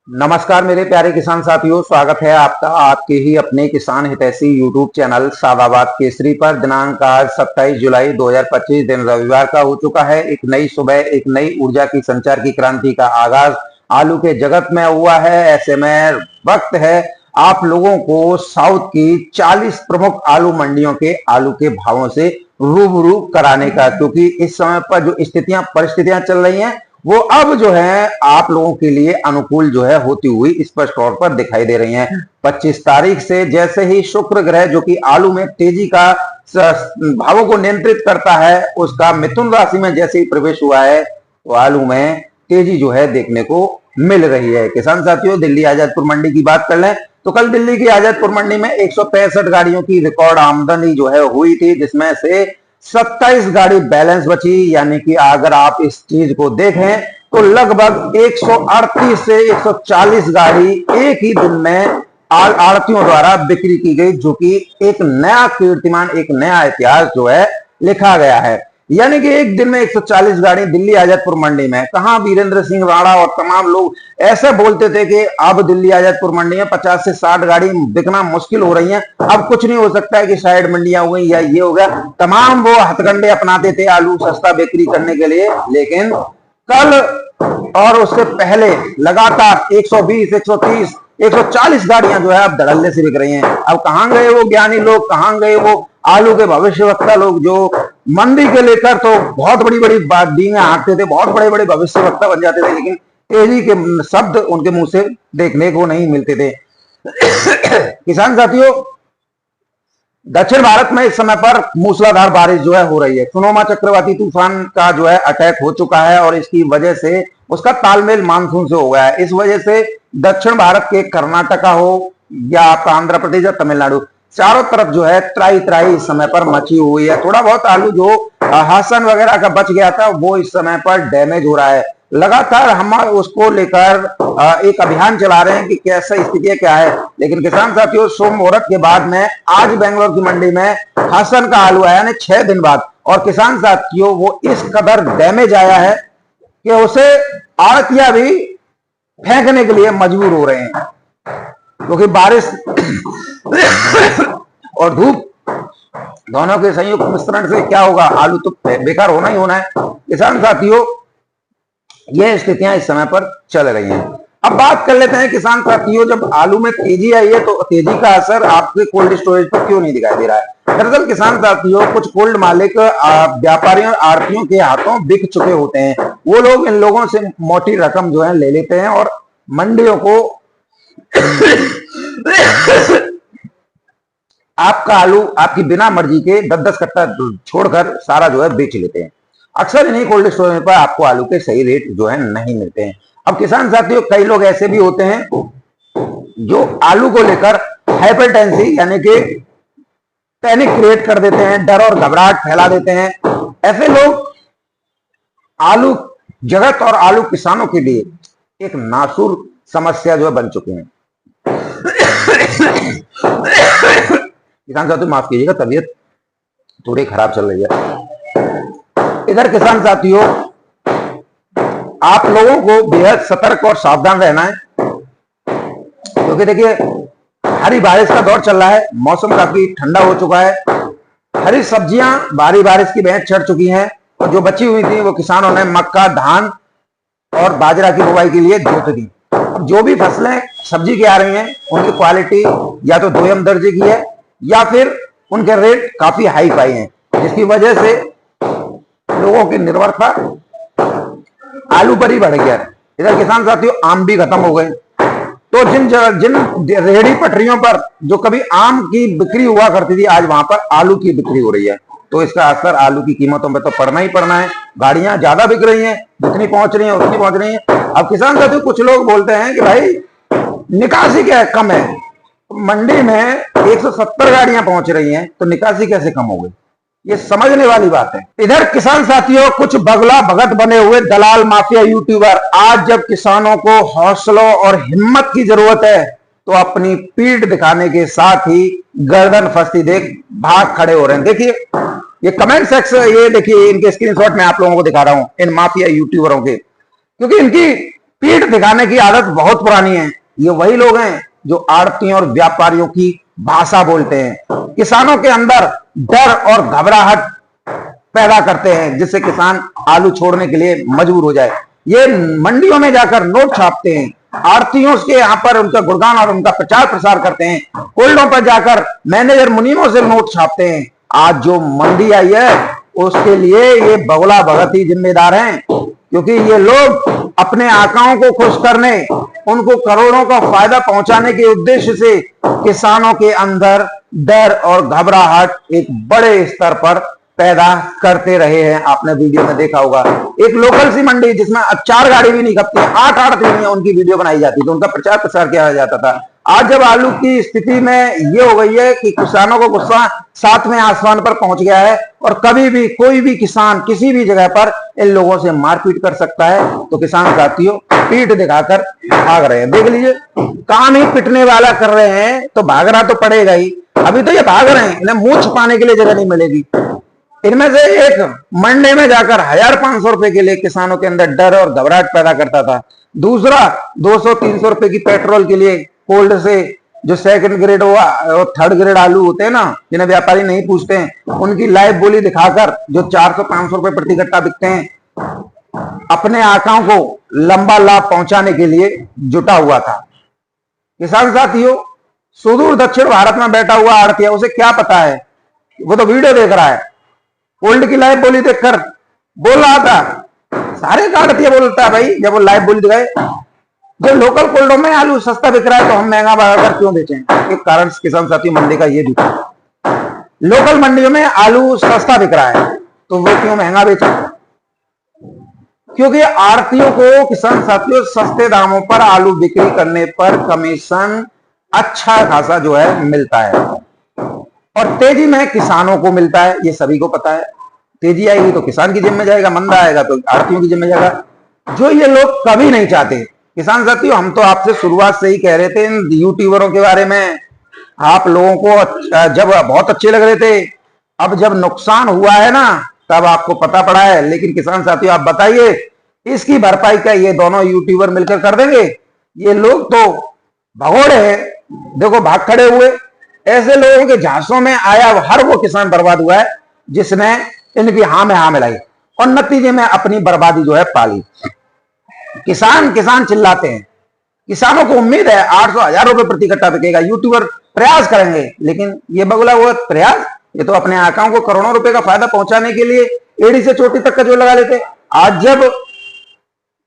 नमस्कार मेरे प्यारे किसान साथियों, स्वागत है आपका आपके ही अपने किसान हितैषी यूट्यूब चैनल सादाबाद केसरी पर। दिनांक आज 27 जुलाई 2025 दिन रविवार का हो चुका है। एक नई सुबह, एक नई ऊर्जा की संचार की क्रांति का आगाज आलू के जगत में हुआ है। ऐसे में वक्त है आप लोगों को साउथ की 40 प्रमुख आलू मंडियों के आलू के भावों से रूबरू कराने का, क्योंकि इस समय पर जो परिस्थितियां चल रही हैं वो अब जो है आप लोगों के लिए अनुकूल जो है होती हुई स्पष्ट तौर पर दिखाई दे रही हैं। 25 तारीख से जैसे ही शुक्र ग्रह जो कि आलू में तेजी का भावों को नियंत्रित करता है, उसका मिथुन राशि में जैसे ही प्रवेश हुआ है तो आलू में तेजी जो है देखने को मिल रही है। किसान साथियों, दिल्ली आजादपुर मंडी की बात कर लें तो कल दिल्ली की आजादपुर मंडी में 165 गाड़ियों की रिकॉर्ड आमदनी जो है हुई थी, जिसमें से 27 गाड़ी बैलेंस बची। यानी कि अगर आप इस चीज को देखें तो लगभग 138 से 140 गाड़ी एक ही दिन में आड़तियों द्वारा बिक्री की गई, जो कि एक नया कीर्तिमान, एक नया इतिहास जो है लिखा गया है। यानी कि एक दिन में 140 गाड़ी दिल्ली आजादपुर मंडी में। कहां वीरेंद्र सिंह राणा और तमाम लोग ऐसे बोलते थे कि अब दिल्ली आजादपुर मंडी में 50 से 60 गाड़ी बिकना मुश्किल हो रही है, अब कुछ नहीं हो सकता है कि साइड मंडियां हो गई या ये हो गया। तमाम वो हथकंडे अपनाते थे आलू सस्ता बिक्री करने के लिए, लेकिन कल और उससे पहले लगातार 120, 130, 140 गाड़ियां जो है अब धड़ल्ले से बिक रही हैं। अब कहां गए वो ज्ञानी लोग, कहां गए वो आलू के भविष्यवक्ता लोग जो मंदी के लेकर तो बहुत बड़ी बड़ी बात डींगे हाँकते थे, बहुत बड़े बड़े भविष्यवक्ता बन जाते थे, लेकिन तेजी के शब्द उनके मुंह से देखने को नहीं मिलते थे। किसान साथियों, दक्षिण भारत में इस समय पर मूसलाधार बारिश जो है हो रही है। सुनोमा चक्रवाती तूफान का जो है अटैक हो चुका है और इसकी वजह से उसका तालमेल मानसून से हो गया है। इस वजह से दक्षिण भारत के कर्नाटका हो या आपका आंध्र प्रदेश या तमिलनाडु, चारों तरफ जो है त्राई त्राई इस समय पर मची हुई है। थोड़ा बहुत आलू जो हासन वगैरह का बच गया था वो इस समय पर डैमेज हो रहा है। लगातार हम उसको लेकर एक अभियान चला रहे हैं कि कैसा स्थिति क्या है। लेकिन किसान साथियों, सोम मुहूर्त के बाद में आज बेंगलोर की मंडी में हासन का आलू आया, यानी 6 दिन बाद, और किसान साथियों वो इस कदर डैमेज आया है कि उसे आड़तिया भी फेंकने के लिए मजबूर हो रहे हैं, क्योंकि बारिश और धूप दोनों के संयुक्त मिश्रण से क्या होगा, आलू तो बेकार होना ही होना है। किसान साथियों, ये स्थितियां इस समय पर चल रही हैं। अब बात कर लेते हैं किसान साथियों, जब आलू में तेजी आई है तो तेजी का असर आपके कोल्ड स्टोरेज पर क्यों नहीं दिखाई दे रहा है। दरअसल किसान साथियों, कुछ कोल्ड मालिक व्यापारियों और आड़तियों के हाथों बिक चुके होते हैं। वो लोग इन लोगों से मोटी रकम जो है ले लेते हैं और मंडियों को आपका आलू आपकी बिना मर्जी के 10-10 कट्टा छोड़कर सारा जो है बेच लेते हैं। अक्सर इन्हीं कोल्ड स्टोरेज पर आपको आलू के सही रेट जो है नहीं मिलते हैं। अब किसान साथियों, कई लोग ऐसे भी होते हैं जो आलू को लेकर हाइपरटेंसी यानी कि पैनिक क्रिएट कर देते हैं, डर और घबराहट फैला देते हैं। ऐसे लोग आलू जगत और आलू किसानों के लिए एक नासूर समस्या जो है बन चुके हैं। किसान साथियों माफ कीजिएगा, तबीयत थोड़ी खराब चल रही है। इधर किसान साथियों, आप लोगों को बेहद सतर्क और सावधान रहना है, क्योंकि देखिए हरी बारिश का दौर चल रहा है, मौसम काफी ठंडा हो चुका है, हरी सब्जियां भारी बारिश की भेंट चढ़ चुकी हैं और जो बची हुई थी वो किसानों ने मक्का, धान और बाजरा की बुवाई के लिए जोत दी। जो भी फसलें सब्जी की आ रही हैं उनकी क्वालिटी या तो दोयम दर्जे की है या फिर उनके रेट काफी हाई फाई हैं, जिसकी वजह से लोगों की निर्भरता आलू पर ही बढ़ गया। इधर किसान साथियों, आम भी खत्म हो गए, तो जिन रेहड़ी पटरियों पर जो कभी आम की बिक्री हुआ करती थी, आज वहां पर आलू की बिक्री हो रही है। तो इसका असर आलू की कीमतों पर तो पड़ना ही पड़ना है। गाड़ियां ज्यादा बिक रही हैं, जितनी पहुंच रही हैं उतनी पहुंच रही हैं। अब किसान साथियों, कुछ लोग बोलते हैं कि भाई निकासी क्या कम है, मंडी में 170 गाड़ियां पहुंच रही हैं तो निकासी कैसे कम हो गई, ये समझने वाली बात है। इधर किसान साथियों, कुछ बगला भगत बने हुए दलाल माफिया यूट्यूबर आज जब किसानों को हौसलों और हिम्मत की जरूरत है तो अपनी पीठ दिखाने के साथ ही गर्दन फंसती देख भाग खड़े हो रहे हैं। देखिए ये कमेंट सेक्शन, ये देखिए इनके स्क्रीनशॉट मैं आप लोगों को दिखा रहा हूं, इन माफिया यूट्यूबरों के, क्योंकि इनकी पीठ दिखाने की आदत बहुत पुरानी है। ये वही लोग हैं जो आड़तियों और व्यापारियों की भाषा बोलते हैं, किसानों के अंदर डर और घबराहट पैदा करते हैं, जिससे किसान आलू छोड़ने के लिए मजबूर हो जाए। ये मंडियों में जाकर नोट छापते हैं, आड़तियों के यहाँ पर उनका गुणगान और उनका प्रचार प्रसार करते हैं, कोल्डों पर जाकर मैनेजर मुनीमों से नोट छापते हैं। आज जो मंदी आई है उसके लिए ये बगुला भगत ही जिम्मेदार हैं, क्योंकि ये लोग अपने आकाओं को खुश करने, उनको करोड़ों का फायदा पहुंचाने के उद्देश्य से किसानों के अंदर डर और घबराहट एक बड़े स्तर पर पैदा करते रहे हैं। आपने वीडियो में देखा होगा, एक लोकल सी मंडी जिसमें 4 गाड़ी भी नहीं खपती, 8 आड़ती उनकी वीडियो बनाई जाती तो उनका प्रचार प्रसार किया जाता था। आज जब आलू की स्थिति में ये हो गई है कि किसानों को गुस्सा 7वें आसमान पर पहुंच गया है और कभी भी कोई भी किसान किसी भी जगह पर इन लोगों से मारपीट कर सकता है, तो किसान साथियों पीठ दिखाकर भाग रहे हैं। देख लीजिए, कान ही पिटने वाला कर रहे हैं तो भागना तो पड़ेगा ही। अभी तो ये भाग रहे हैं, इन्हें मुंह छुपाने के लिए जगह नहीं मिलेगी। इनमें से एक मंडी में जाकर 1500 रुपए के लिए किसानों के अंदर डर और घबराहट पैदा करता था, दूसरा 200-300 रुपए की पेट्रोल के लिए कोल्ड से जो सेकंड ग्रेड और थर्ड ग्रेड आलू होते हैं ना, जिन्हें व्यापारी नहीं पूछते हैं, उनकी लाइव बोली दिखाकर जो 400-500 रुपए प्रति कट्टा बिकते हैं, अपने आकाओं को लंबा लाभ पहुंचाने के लिए जुटा हुआ था। किसान साथियों, सुदूर दक्षिण भारत में बैठा हुआ आड़तिया, उसे क्या पता है, वो तो वीडियो देख रहा है, कोल्ड की लाइव बोली देखकर बोल रहा था। सारे आड़तिया बोलता है भाई, जब वो लाइव बोली दिखाए, जो लोकल कोल्डों में आलू सस्ता बिक रहा है तो हम महंगा बढ़ाकर क्यों बेचें। एक कारण किसान साथी मंडी का ये भी था, लोकल मंडियों में आलू सस्ता बिक रहा है तो वो क्यों महंगा बेचें, क्योंकि आड़तियों को किसान साथियों सस्ते दामों पर आलू बिक्री करने पर कमीशन अच्छा खासा जो है मिलता है, और तेजी में किसानों को मिलता है, ये सभी को पता है। तेजी आएगी तो किसान की जेब में जाएगा, मंदा आएगा तो आड़तियों की जेब में जाएगा, जो ये लोग कभी नहीं चाहते। किसान साथियों, हम तो आपसे शुरुआत से ही कह रहे थे इन यूट्यूबरों के बारे में, आप लोगों को जब बहुत अच्छे लग रहे थे, अब जब नुकसान हुआ है ना तब आपको पता पड़ा है। लेकिन किसान साथियों, आप बताइए, इसकी भरपाई का ये दोनों यूट्यूबर मिलकर कर देंगे? ये लोग तो भगोड़े हैं, देखो भाग खड़े हुए। ऐसे लोगों के झांसों में आया हर वो किसान बर्बाद हुआ है जिसने इनकी हाँ में हाँ मिलाई और नतीजे में अपनी बर्बादी जो है पाली। किसान किसान चिल्लाते हैं, किसानों को उम्मीद है 800-1000 रुपए प्रति कट्टा बिकेगा, यूट्यूबर प्रयास करेंगे, लेकिन ये बगुला हुआ प्रयास, ये तो अपने आकाओं को करोड़ों रुपए का फायदा पहुंचाने के लिए एड़ी से चोटी तक का जो लगा लेते। आज जब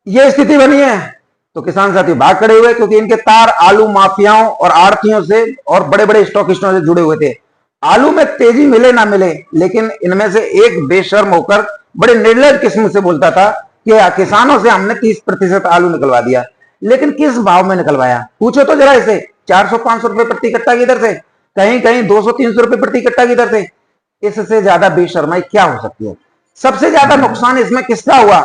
ये स्थिति बनी है तो किसान साथी भाग खड़े हुए, क्योंकि इनके तार आलू माफियाओं और आड़तियों से और बड़े बड़े स्टॉकिस्टों से जुड़े हुए थे। आलू में तेजी मिले ना मिले, लेकिन इनमें से एक बेशर्म होकर बड़े निर्लज किस्म से बोलता था कि किसानों से हमने 30% आलू निकलवा दिया। लेकिन किस भाव में निकलवाया, पूछो तो जरा इसे। 400-500 रुपए प्रति कट्टा की दर से, कहीं कहीं 200-300 रुपए प्रति कट्टा की दर से। इससे ज्यादा बेशर्माई क्या हो सकती है? सबसे ज्यादा नुकसान इसमें किसका हुआ?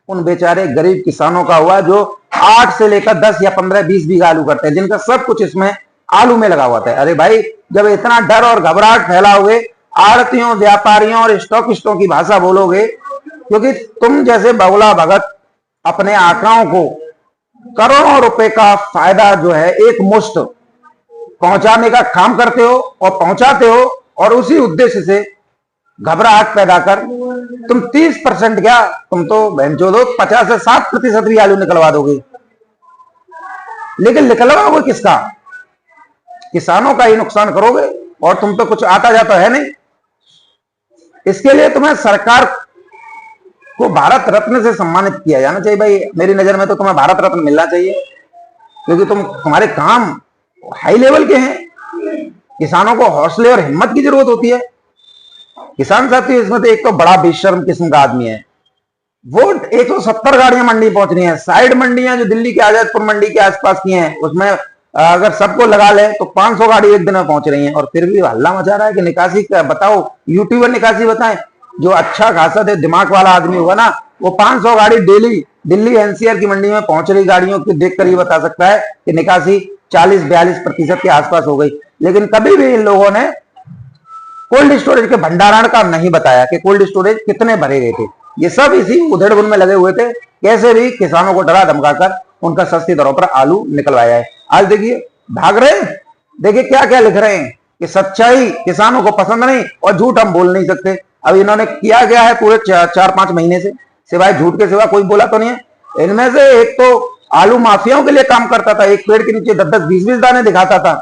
उन बेचारे गरीब किसानों का हुआ जो 8 से लेकर 10 या 15-20 बीघा आलू करते हैं, जिनका सब कुछ इसमें आलू में लगा हुआ था। अरे भाई, जब इतना डर और घबराहट फैलाओगे, आड़तियों, व्यापारियों और स्टॉकिस्टों की भाषा बोलोगे, क्योंकि तुम जैसे बगुला भगत अपने आकाओं को करोड़ों रुपए का फायदा जो है एक मुश्त पहुंचाने का काम करते हो और पहुंचाते हो, और उसी उद्देश्य से घबराहट पैदा कर तुम 30% क्या, तुम तो बहनचोदो 50 से 60% भी आलू निकलवा दोगे। लेकिन निकलवाओगे किसका? किसानों का ही नुकसान करोगे, और तुम तो कुछ आता जाता है नहीं। इसके लिए तुम्हें सरकार को भारत रत्न से सम्मानित किया जाना चाहिए। भाई मेरी नजर में तो तुम्हें भारत रत्न मिलना चाहिए, क्योंकि तुम्हारे काम हाई लेवल के हैं। किसानों को हौसले और हिम्मत की जरूरत होती है। किसान साथी, इसमें तो एक तो बड़ा बेशर्म किस्म का आदमी है, वो 170 गाड़ियां मंडी पहुंच रही हैं। साइड मंडियां जो दिल्ली के आजादपुर मंडी के आसपास की हैं, उसमें अगर सबको लगा ले तो 500 गाड़ी एक दिन में पहुंच रही हैं, और फिर भी हल्ला मचा रहा है कि निकासी का बताओ, यूट्यूबर निकासी बताएं। जो अच्छा खासा दिमाग वाला आदमी होगा ना, वो 500 गाड़ी डेली दिल्ली एनसीआर की मंडी में पहुंच रही गाड़ियों को देखकर ये बता सकता है कि निकासी 40-42% के आसपास हो गई। लेकिन कभी भी इन लोगों ने कोल्ड स्टोरेज के भंडारण का नहीं बताया कि कोल्ड स्टोरेज कितने भरे गए थे। ये सब इसी उधेड़ बुन में लगे हुए थे, कैसे भी किसानों को डरा धमकाकर उनका सस्ती दरों पर आलू निकलवाया है। आज देखिए भाग रहे हैं, देखिए क्या क्या लिख रहे हैं कि सच्चाई किसानों को पसंद नहीं और झूठ हम बोल नहीं सकते। अब इन्होंने किया गया है पूरे 4-5 महीने से, सिवाय झूठ के सिवा कोई बोला तो नहीं है। इनमें से एक तो आलू माफियाओं के लिए काम करता था, एक पेड़ के नीचे 10-10, 20-20 दाने दिखाता था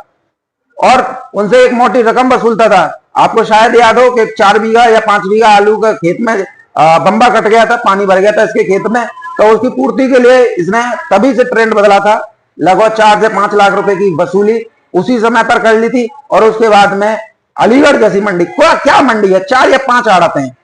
और उनसे एक मोटी रकम वसूलता था। आपको शायद याद हो कि 4 बीघा या 5 बीघा आलू का खेत में बंबा कट गया था, पानी भर गया था इसके खेत में, तो उसकी पूर्ति के लिए इसने तभी से ट्रेंड बदला था। लगभग 4 से 5 लाख रुपए की वसूली उसी समय पर कर ली थी और उसके बाद में अलीगढ़ जैसी मंडी, क्या मंडी है, 4 या 5 आड़तें हैं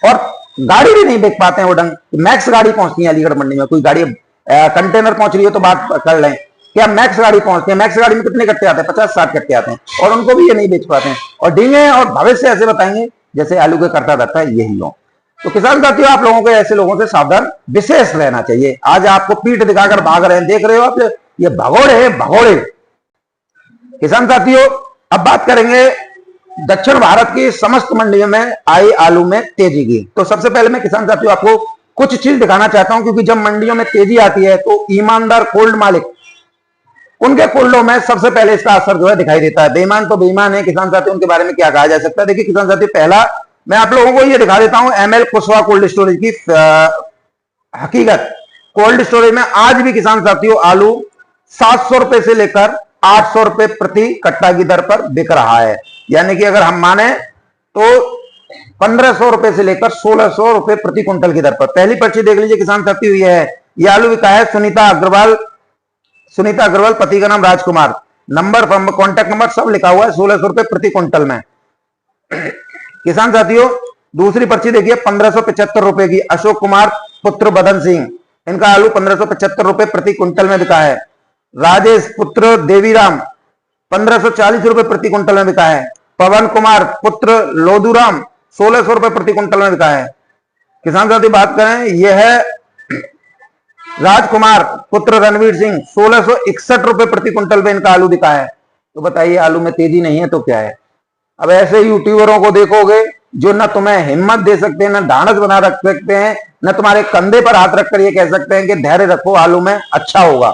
और गाड़ी भी नहीं बेच पाते हैं वो ढंग। मैक्स गाड़ी पहुंचती है अलीगढ़ मंडी में, कोई गाड़ी कंटेनर पहुंच रही है तो बात कर लें, क्या मैक्स गाड़ी पहुंचती है, मैक्स गाड़ी में कितने कट्टे आते हैं, 50-60 कट्टे आते हैं और उनको भी ये नहीं बेच पाते हैं और डींगे और भविष्य ऐसे बताएंगे जैसे आलू के करता रहता है यही लोग। तो किसान साथियों, आप लोगों को ऐसे लोगों से सावधान विशेष रहना चाहिए। आज आपको पीठ दिखाकर भाग रहे हैं, देख रहे हो आप, ये भगोड़े हैं भगोड़े। किसान साथियों, अब बात करेंगे दक्षिण भारत की समस्त मंडियों में आई आलू में तेजी की। तो सबसे पहले मैं किसान साथियों आपको कुछ चीज दिखाना चाहता हूं, क्योंकि जब मंडियों में तेजी आती है तो ईमानदार कोल्ड मालिक, उनके कोल्डों में सबसे पहले इसका असर जो है दिखाई देता है। बेईमान तो बेईमान है किसान साथियों, उनके बारे में क्या कहा जा सकता है। देखिए किसान साथियों, पहला मैं आप लोगों को ये दिखा देता हूं एमएल कुशवाहा कोल्ड स्टोरेज की हकीकत। कोल्ड स्टोरेज में आज भी किसान साथियों आलू 700 रुपए से लेकर 800 रुपए प्रति कट्टा की दर पर बिक रहा है। यानी कि अगर हम माने तो 1500 रुपए से लेकर 1600 रुपए प्रति क्विंटल की दर पर। पहली पर्ची देख लीजिए किसान साथियों, ये है, ये आलू बिका है सुनीता अग्रवाल, पति का नाम राजकुमार, नंबर कॉन्टैक्ट नंबर सब लिखा हुआ है, 1600 रुपए प्रति क्विंटल में। किसान साथियों, दूसरी पर्ची देखिए 1575 रुपए की, अशोक कुमार पुत्र बदन सिंह, इनका आलू 1575 रुपए प्रति क्विंटल में बिका है। राजेश पुत्र देवीराम 1540 रुपए प्रति क्विंटल में बिका है। पवन कुमार पुत्र लोधुराम 1600 रुपए प्रति क्विंटल में बिका है। किसान साथी बात करें, यह है राजकुमार पुत्र रणवीर सिंह, 1661 रुपए प्रति क्विंटल में इनका आलू बिका है। तो बताइए आलू में तेजी नहीं है तो क्या है। अब ऐसे यूट्यूबरों को देखोगे जो न तुम्हें हिम्मत दे सकते हैं, न ढांढस बना रख सकते हैं, न तुम्हारे कंधे पर हाथ रखकर ये कह सकते हैं कि धैर्य रखो आलू में अच्छा होगा।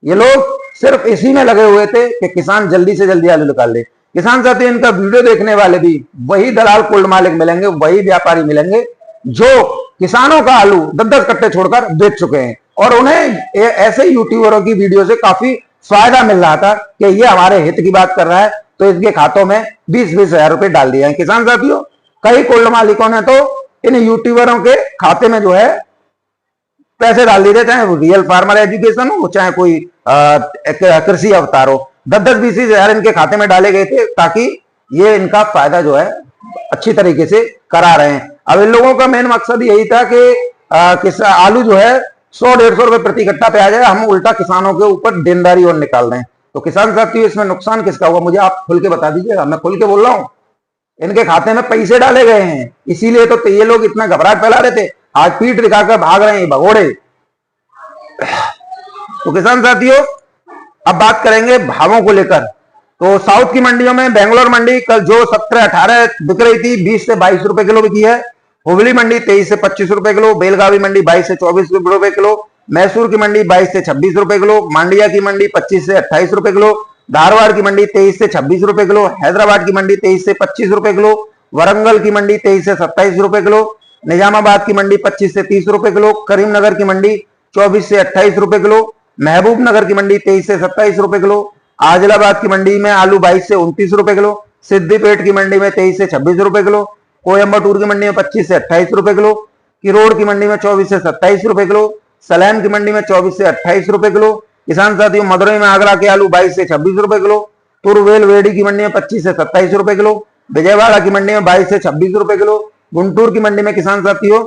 ये लोग सिर्फ इसी में लगे हुए थे कि किसान जल्दी से जल्दी आलू निकाल ले। किसान साथी, इनका वीडियो देखने वाले भी वही दलाल कोल्ड मालिक मिलेंगे, वही व्यापारी मिलेंगे जो किसानों का आलू 10-10 कट्टे छोड़कर बेच चुके हैं और उन्हें ऐसे यूट्यूबरों की वीडियो से काफी फायदा मिल रहा था कि ये हमारे हित की बात कर रहा है, तो इसके खातों में 20-20 हजार रुपए डाल दिए हैं। किसान साथियों, कई कोल्ड मालिकों ने तो इन यूट्यूबरों के खाते में जो है पैसे डाल दिए, चाहे वो रियल फार्मर एजुकेशन हो, चाहे कोई कृषि अवतार हो, 10-10-20 हजार इनके खाते में डाले गए थे ताकि ये इनका फायदा जो है अच्छी तरीके से करा रहे हैं। अब इन लोगों का मेन मकसद यही था कि आलू जो है 100-150 रुपए प्रति कट्टा पे आ जाए, हम उल्टा किसानों के ऊपर देनदारी और निकाल रहे हैं। तो किसान साथियों, इसमें नुकसान किसका हुआ मुझे आप खुल के बता दीजिएगा। मैं खुल के बोल रहा हूं, इनके खाते में पैसे डाले गए हैं, इसीलिए तो ये लोग इतना घबराहट फैला रहे थे, आज पीठ दिखाकर भाग रहे हैं भगोड़े। तो किसान साथियों, अब बात करेंगे भावों को लेकर। तो साउथ की मंडियों में बेंगलोर मंडी कल जो 17-18 बिक रही थी, 20 से 22 रुपए किलो बिकी है। हुबली मंडी 23 से 25 रुपए किलो, बेलगावी मंडी 22 से 24 रुपए किलो, मैसूर की मंडी 22 से 26 रुपए किलो, मांडिया की मंडी 25 से 28 रुपए किलो, धारवाड़ की मंडी 23 से 26 रुपए किलो, हैदराबाद की मंडी 23 से 25 रुपए किलो, वरंगल की मंडी 23 से 27 रुपए किलो, निजामाबाद की मंडी 25 से 30 रुपए किलो, करीमनगर की मंडी 24 से 28 रुपए किलो, महबूब नगर की मंडी 23 से 27 रुपए किलो, आदिलाबाद की मंडी में आलू 22 से 29 रुपए किलो, सिद्दीपेट की मंडी में 23 से 26 रुपए किलो, कोयम्बटूर की मंडी में 25 से 28 रुपए किलो, किरोड़ की मंडी में 24 से 27 रुपए किलो, सलेम की मंडी में 24 से 28 रुपए किलो। किसान साथियों, मदुरई में आगरा के आलू 22 से 26 रुपए किलो, तुरवेल वेडी की मंडी में 25 से 27 रुपए किलो, विजयवाड़ा की मंडी में 22 से 26 रुपए किलो, गुंटूर की मंडी में किसान साथियों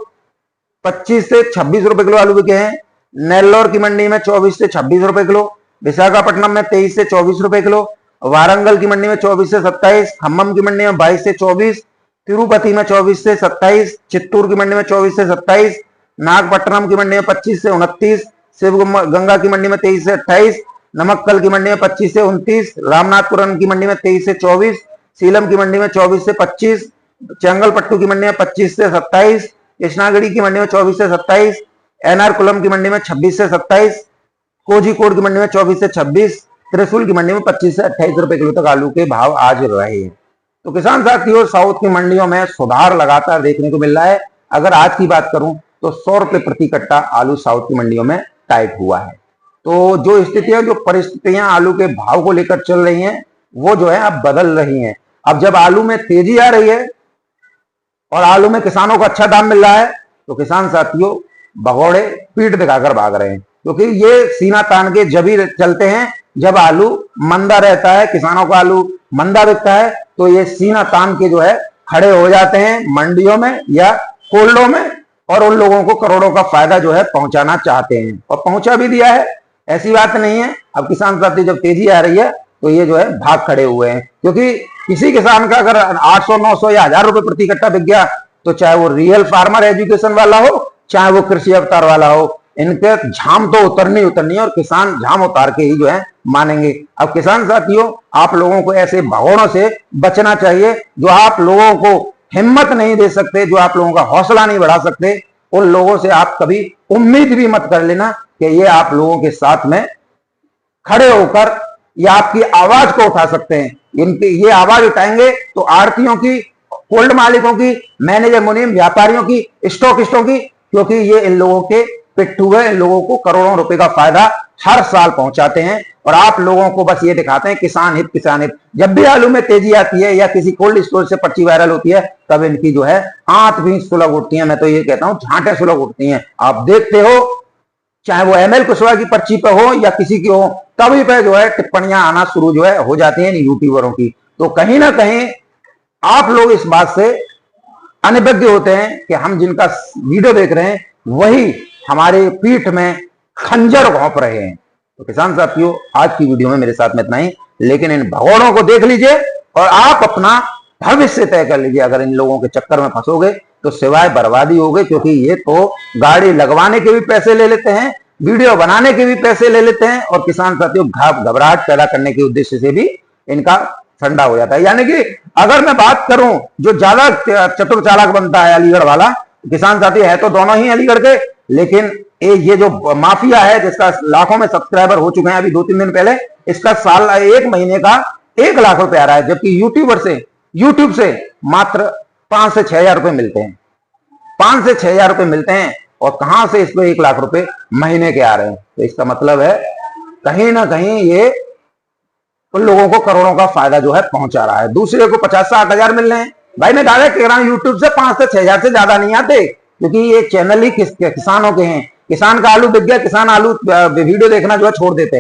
25 से 26 रुपए किलो आलू बिके हैं, नेल्लोर की मंडी में 24 से 26 रुपए किलो, विशाखापट्टनम में 23 से 24 रुपए किलो, वारंगल की मंडी में 24 से 27, खम्मम की मंडी में 22 से 24, तिरुपति में 24 से 27, चित्तूर की मंडी में 24 से 27, नागपट्टनम की मंडी में 25 से 29, शिवगंगा की मंडी में 23 से 28, नमक्कल की मंडी में 25 से 29, रामनाथपुरम की मंडी में 23 से 24, सीलम की मंडी में 24 से 25, चेंगलपट्टू की मंडी में 25 से 27, कृष्णागिरी की मंडी में 24 से 27, एनआर कुलम की मंडी में 26 से 27, कोझिकोड की मंडी में 24 से 26, त्रिशूल की मंडी में 25 से 28 रुपए किलो तक आलू के भाव आज रहे हैं। तो किसान साथियों, साउथ की मंडियों में सुधार लगातार देखने को मिल रहा है। अगर आज की बात करूं तो 100 रुपए प्रति कट्टा आलू साउथ की मंडियों में टाइट हुआ है। तो जो स्थितियां, जो परिस्थितियां आलू के भाव को लेकर चल रही हैं, वो जो है अब बदल रही हैं। अब जब आलू में तेजी आ रही है और आलू में किसानों को अच्छा दाम मिल रहा है, तो किसान साथियों भगौड़े पीठ दिखाकर भाग रहे हैं, क्योंकि ये सीना तान के जब ही चलते हैं जब आलू मंदा रहता है, किसानों का आलू मंदा बिकता है, तो ये सीना तान के जो है खड़े हो जाते हैं मंडियों में या कोल्डों में, और उन लोगों को करोड़ों का फायदा जो है पहुंचाना चाहते हैं, और पहुंचा भी दिया है। ऐसी बात नहीं है। अब किसान साथी जब तेजी आ रही है तो ये जो है भाग खड़े हुए हैं, क्योंकि किसी किसान का अगर 800, 900 या 1000 रुपए प्रति कट्टा बिक गया, तो चाहे वो रियल फार्मर एजुकेशन वाला हो, चाहे वो कृषि अवतार वाला हो, इनके झाम तो उतरनी है, और किसान झाम उतार के ही जो है मानेंगे। अब किसान साथियों, आप लोगों को ऐसे भगोड़ों से बचना चाहिए, जो आप लोगों को हिम्मत नहीं दे सकते, जो आप लोगों का हौसला नहीं बढ़ा सकते। उन लोगों से आप कभी उम्मीद भी मत कर लेना कि ये आप लोगों के साथ में खड़े होकर या आपकी आवाज को उठा सकते हैं। इनकी ये आवाज उठाएंगे तो आड़तियों की, कोल्ड मालिकों की, मैनेजर मुनीम व्यापारियों की, स्टॉकिस्टों की, क्योंकि ये इन लोगों के पिट्ठू है। इन लोगों को करोड़ों रुपए का फायदा हर साल पहुंचाते हैं, और आप लोगों को बस ये दिखाते हैं किसान हित, किसान हित। जब भी आलू में तेजी आती है या किसी कोल्ड स्टोर से पर्ची वायरल होती है, तब इनकी जो है आंत भी सुलग उठती है। मैं तो ये कहता हूं झांटे सुलग उठती हैं। आप देखते हो, चाहे वो ML कुशवाहा की पर्ची पे हो या किसी की हो, तभी पे जो है टिप्पणियां आना शुरू जो है हो जाती हैं यूट्यूबरों की। तो कहीं ना कहीं आप लोग इस बात से अनभिज्ञ होते हैं कि हम जिनका वीडियो देख रहे हैं वही हमारे पीठ में खंजर घोंप रहे हैं। तो किसान साथियों, आज की वीडियो में मेरे साथ में इतना ही, लेकिन इन भगोड़ों को देख लीजिए और आप अपना भविष्य तय कर लीजिए। अगर इन लोगों के चक्कर में फंसोगे तो सिवाय बर्बादी होगी, क्योंकि ये तो गाड़ी लगवाने के भी पैसे ले लेते हैं, वीडियो बनाने के भी पैसे ले लेते हैं, और किसान साथियों घबराहट पैदा करने के उद्देश्य से भी इनका फंडा हो जाता है। यानी कि अगर मैं बात करूं जो ज्यादा चतुर चालाक बनता है अलीगढ़ वाला, किसान साथी है तो दोनों ही अलीगढ़ के, लेकिन ये जो माफिया है जिसका लाखों में सब्सक्राइबर हो चुके हैं, अभी 2-3 दिन पहले इसका साल 1 महीने का 1 लाख रुपए आ रहा है, जबकि यूट्यूब से मात्र 5 से 6 हजार रुपए मिलते हैं। 5 से 6 हजार रुपए मिलते हैं, और कहां से इसको 1 लाख रुपए महीने के आ रहे हैं। तो इसका मतलब है कहीं ना कहीं ये उन लोगों को करोड़ों का फायदा जो है पहुंचा रहा है। दूसरे को 50-60 हजार मिल रहे हैं। भाई मैं डायरेक्ट कह रहा हूं, यूट्यूब से 5 से 6 हजार से ज्यादा नहीं आते, क्योंकि ये चैनल ही किसानों के हैं। किसान का आलू बिक गया, किसान आलू वीडियो देखना जो है छोड़ देते हैं।